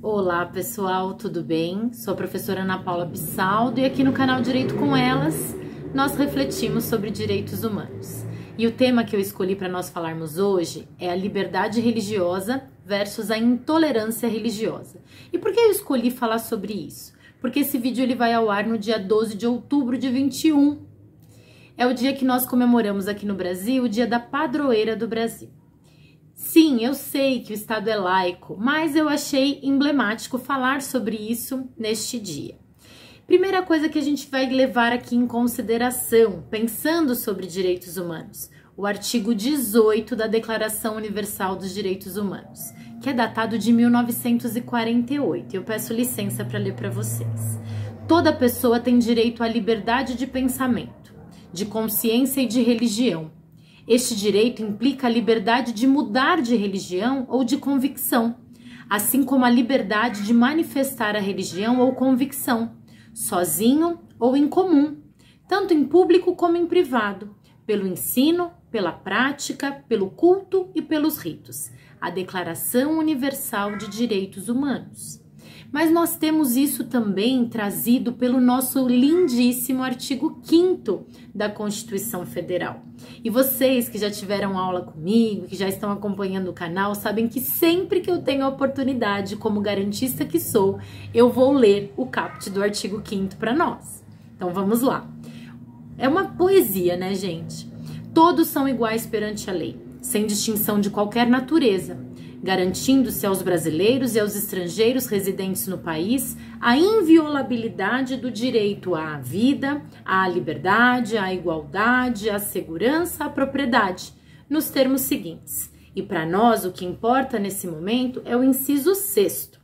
Olá pessoal, tudo bem? Sou a professora Ana Paula Pissaldo e aqui no canal Direito com Elas nós refletimos sobre direitos humanos. E o tema que eu escolhi para nós falarmos hoje é a liberdade religiosa versus a intolerância religiosa. E por que eu escolhi falar sobre isso? Porque esse vídeo ele vai ao ar no dia 12 de outubro de 21. É o dia que nós comemoramos aqui no Brasil, o dia da padroeira do Brasil. Sim, eu sei que o Estado é laico, mas eu achei emblemático falar sobre isso neste dia. Primeira coisa que a gente vai levar aqui em consideração, pensando sobre direitos humanos, o artigo 18 da Declaração Universal dos Direitos Humanos, que é datado de 1948. Eu peço licença para ler para vocês. Toda pessoa tem direito à liberdade de pensamento, de consciência e de religião. Este direito implica a liberdade de mudar de religião ou de convicção, assim como a liberdade de manifestar a religião ou convicção, sozinho ou em comum, tanto em público como em privado, pelo ensino, pela prática, pelo culto e pelos ritos. A Declaração Universal de Direitos Humanos. Mas nós temos isso também trazido pelo nosso lindíssimo artigo 5º da Constituição Federal. E vocês que já tiveram aula comigo, que já estão acompanhando o canal, sabem que sempre que eu tenho a oportunidade, como garantista que sou, eu vou ler o caput do artigo 5º para nós. Então vamos lá. É uma poesia, né, gente? Todos são iguais perante a lei, sem distinção de qualquer natureza, garantindo-se aos brasileiros e aos estrangeiros residentes no país a inviolabilidade do direito à vida, à liberdade, à igualdade, à segurança, à propriedade, nos termos seguintes. E para nós o que importa nesse momento é o inciso 6º.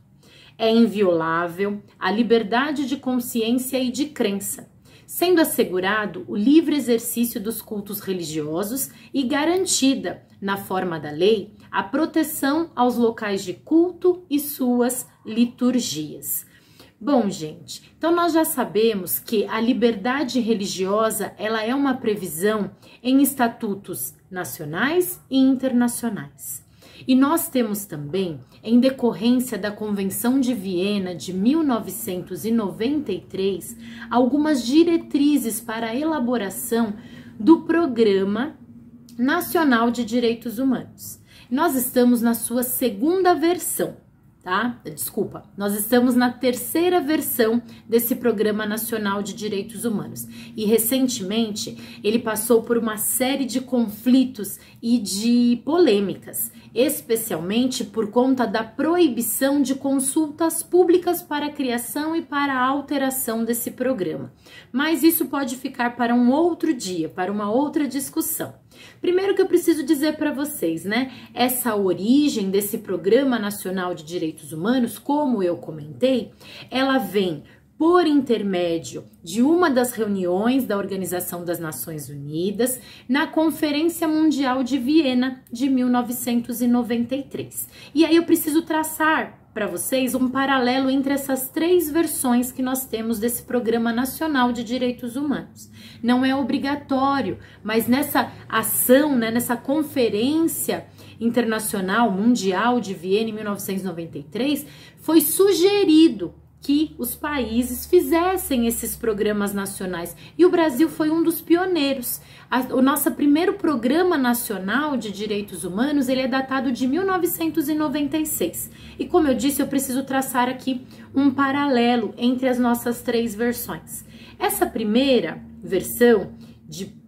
É inviolável a liberdade de consciência e de crença, sendo assegurado o livre exercício dos cultos religiosos e garantida, na forma da lei, a proteção aos locais de culto e suas liturgias. Bom, gente, então nós já sabemos que a liberdade religiosa, ela é uma previsão em estatutos nacionais e internacionais. E nós temos também, em decorrência da Convenção de Viena de 1993, algumas diretrizes para a elaboração do Programa Nacional de Direitos Humanos. Nós estamos na sua segunda versão, tá? Desculpa, nós estamos na terceira versão desse Programa Nacional de Direitos Humanos. E recentemente ele passou por uma série de conflitos e de polêmicas, especialmente por conta da proibição de consultas públicas para a criação e para a alteração desse programa. Mas isso pode ficar para um outro dia, para uma outra discussão. Primeiro que eu preciso dizer para vocês, né? Essa origem desse Programa Nacional de Direitos Humanos, como eu comentei, ela vem por intermédio de uma das reuniões da Organização das Nações Unidas na Conferência Mundial de Viena de 1993. E aí eu preciso traçar para vocês um paralelo entre essas três versões que nós temos desse Programa Nacional de Direitos Humanos. Não é obrigatório, mas nessa ação, né, nessa Conferência Internacional Mundial de Viena em 1993, foi sugerido que os países fizessem esses programas nacionais. E o Brasil foi um dos pioneiros. O nosso primeiro Programa Nacional de Direitos Humanos, ele é datado de 1996. E como eu disse, eu preciso traçar aqui um paralelo entre as nossas três versões. Essa primeira versão de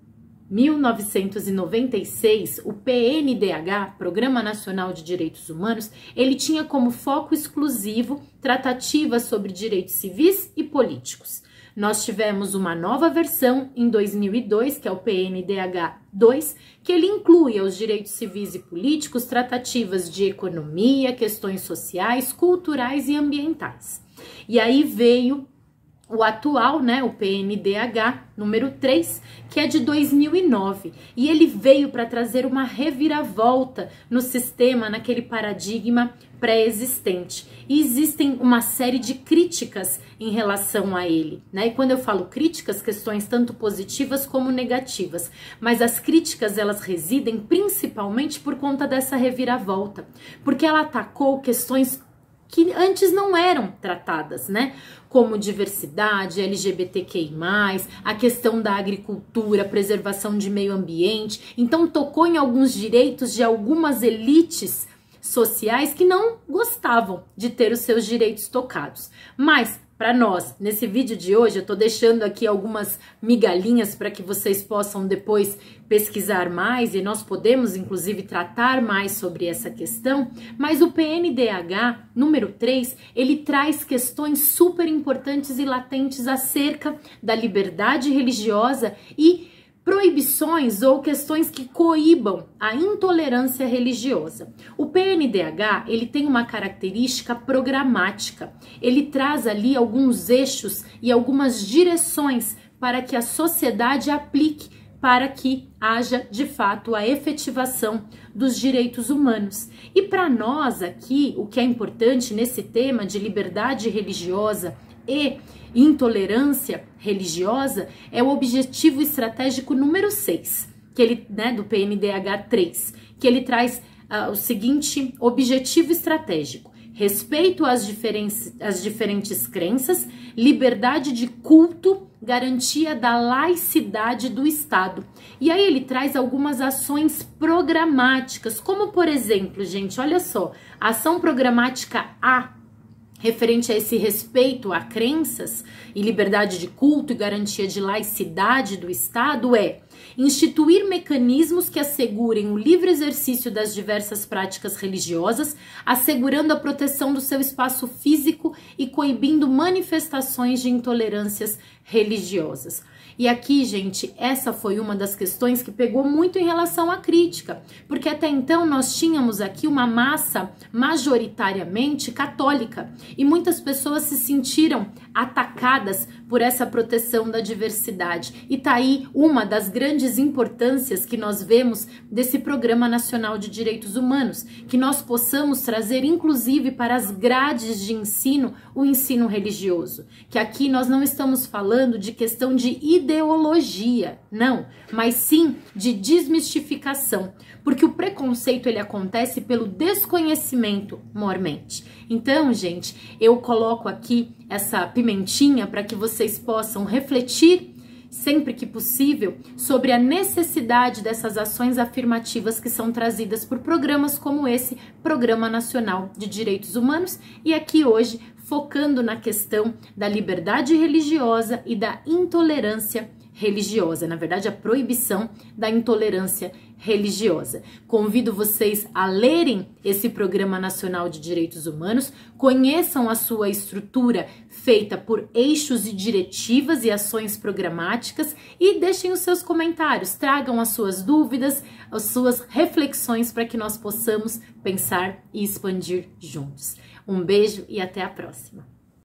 1996, o PNDH, Programa Nacional de Direitos Humanos, ele tinha como foco exclusivo tratativas sobre direitos civis e políticos. Nós tivemos uma nova versão em 2002, que é o PNDH-2, que ele inclui os direitos civis e políticos, tratativas de economia, questões sociais, culturais e ambientais. E aí veio o atual, né, o PNDH número 3, que é de 2009, e ele veio para trazer uma reviravolta no sistema, naquele paradigma pré-existente. E existem uma série de críticas em relação a ele, né? E quando eu falo críticas, questões tanto positivas como negativas, mas as críticas elas residem principalmente por conta dessa reviravolta, porque ela atacou questões que antes não eram tratadas, né? Como diversidade, LGBTQI+, a questão da agricultura, preservação de meio ambiente. Então tocou em alguns direitos de algumas elites sociais que não gostavam de ter os seus direitos tocados. Mas para nós, nesse vídeo de hoje, eu tô deixando aqui algumas migalhinhas para que vocês possam depois pesquisar mais e nós podemos, inclusive, tratar mais sobre essa questão. Mas o PNDH, número 3, ele traz questões super importantes e latentes acerca da liberdade religiosa e proibições ou questões que coíbam a intolerância religiosa. O PNDH, ele tem uma característica programática. Ele traz ali alguns eixos e algumas direções para que a sociedade aplique para que haja, de fato, a efetivação dos direitos humanos. E para nós aqui, o que é importante nesse tema de liberdade religiosa e intolerância religiosa é o objetivo estratégico número 6, que ele, né, do PNDH 3, que ele traz o seguinte objetivo estratégico: respeito às diferentes crenças, liberdade de culto, garantia da laicidade do Estado. E aí ele traz algumas ações programáticas, como por exemplo, gente, olha só, a ação programática A, referente a esse respeito a crenças e liberdade de culto e garantia de laicidade do Estado, é instituir mecanismos que assegurem o livre exercício das diversas práticas religiosas, assegurando a proteção do seu espaço físico e coibindo manifestações de intolerâncias religiosas. E aqui, gente, essa foi uma das questões que pegou muito em relação à crítica, porque até então nós tínhamos aqui uma massa majoritariamente católica e muitas pessoas se sentiram atacadas por essa proteção da diversidade. E tá aí uma das grandes importâncias que nós vemos desse Programa Nacional de Direitos Humanos, que nós possamos trazer inclusive para as grades de ensino o ensino religioso, que aqui nós não estamos falando de questão de ideologia, não, mas sim de desmistificação, porque o preconceito ele acontece pelo desconhecimento mormente. Então, gente, eu coloco aqui essa pimentinha para que vocês possam refletir sempre que possível sobre a necessidade dessas ações afirmativas que são trazidas por programas como esse Programa Nacional de Direitos Humanos, e aqui hoje focando na questão da liberdade religiosa e da intolerância religiosa, na verdade a proibição da intolerância religiosa. Convido vocês a lerem esse Programa Nacional de Direitos Humanos, conheçam a sua estrutura feita por eixos e diretivas e ações programáticas e deixem os seus comentários, tragam as suas dúvidas, as suas reflexões para que nós possamos pensar e expandir juntos. Um beijo e até a próxima!